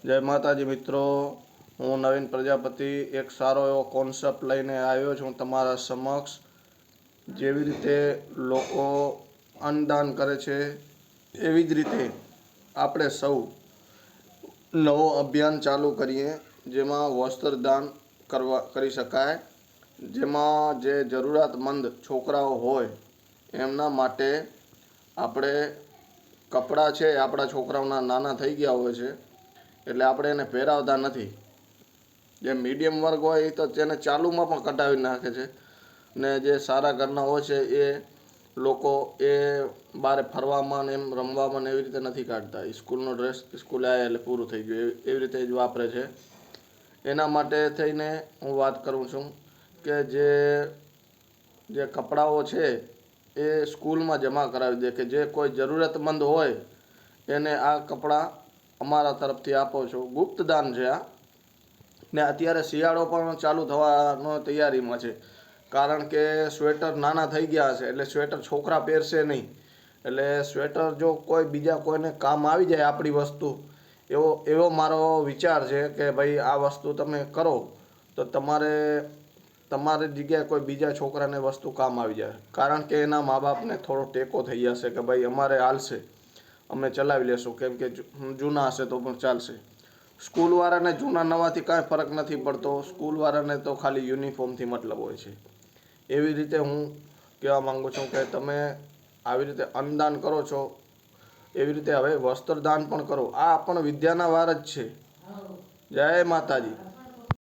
जय माताजी मित्रों, हूँ नवीन प्रजापति एक सारो एवो कॉन्सेप्ट लईने आव्यो छुं तमारा समक्ष। जेवी रीते लोको अन्नदान करे छे एवी ज रीते आपणे सौ नवो अभियान चालू करीए जेमां वस्त्रदान करी शकाय। जेमां जे जरूरतमंद छोकराओ होय एमना माटे આપણે કપડાં છે આપણા છોકરાઓના નાના થઈ ગયા હોય છે એટલે આપણે એને પહેરાવતા નથી। જે મીડિયમ વર્ગ હોય એ તો તેને ચાલુમાં પણ કઢાવી નાખે છે ને જે સારા ઘરના હોય છે એ લોકો એ બહાર ફરવામાં ને એમ રમવામાં ને એવી રીતે નથી કાઢતા। સ્કૂલનો ડ્રેસ સ્કૂલે આવ્યા એટલે પૂરું થઈ ગયું એવી રીતે જ વાપરે છે। એના માટે થઈને હું વાત કરું છું કે જે કપડાઓ છે એ સ્કૂલમાં જમા કરાવી દે કે જે કોઈ જરૂરતમંદ હોય એને આ કપડાં અમારા તરફથી આપો છો। ગુપ્તદાન છે આ। ને અત્યારે શિયાળો પણ ચાલુ થવાનો તૈયારીમાં છે કારણ કે સ્વેટર નાના થઈ ગયા હશે એટલે સ્વેટર છોકરા પહેરશે નહીં એટલે સ્વેટર જો કોઈ બીજા કોઈને કામ આવી જાય આપણી વસ્તુ એવો મારો વિચાર છે કે ભાઈ આ વસ્તુ તમે કરો તો તમારી જગ્યાએ કોઈ બીજા છોકરાને વસ્તુ કામ આવી જાય કારણ કે એના મા બાપને થોડો ટેકો થઈ જશે કે ભાઈ અમારે હાલશે અમે ચલાવી લેશું કેમ કે જૂના હશે તો પણ ચાલશે। સ્કૂલવાળાને જૂના નવાથી કાંઈ ફરક નથી પડતો, સ્કૂલવાળાને તો ખાલી યુનિફોર્મથી મતલબ હોય છે। એવી રીતે હું કહેવા માગું છું કે તમે આવી રીતે અન્નદાન કરો છો એવી રીતે હવે વસ્ત્રદાન પણ કરો। આ પણ વિદ્યાના વાર જ છે। જય માતાજી।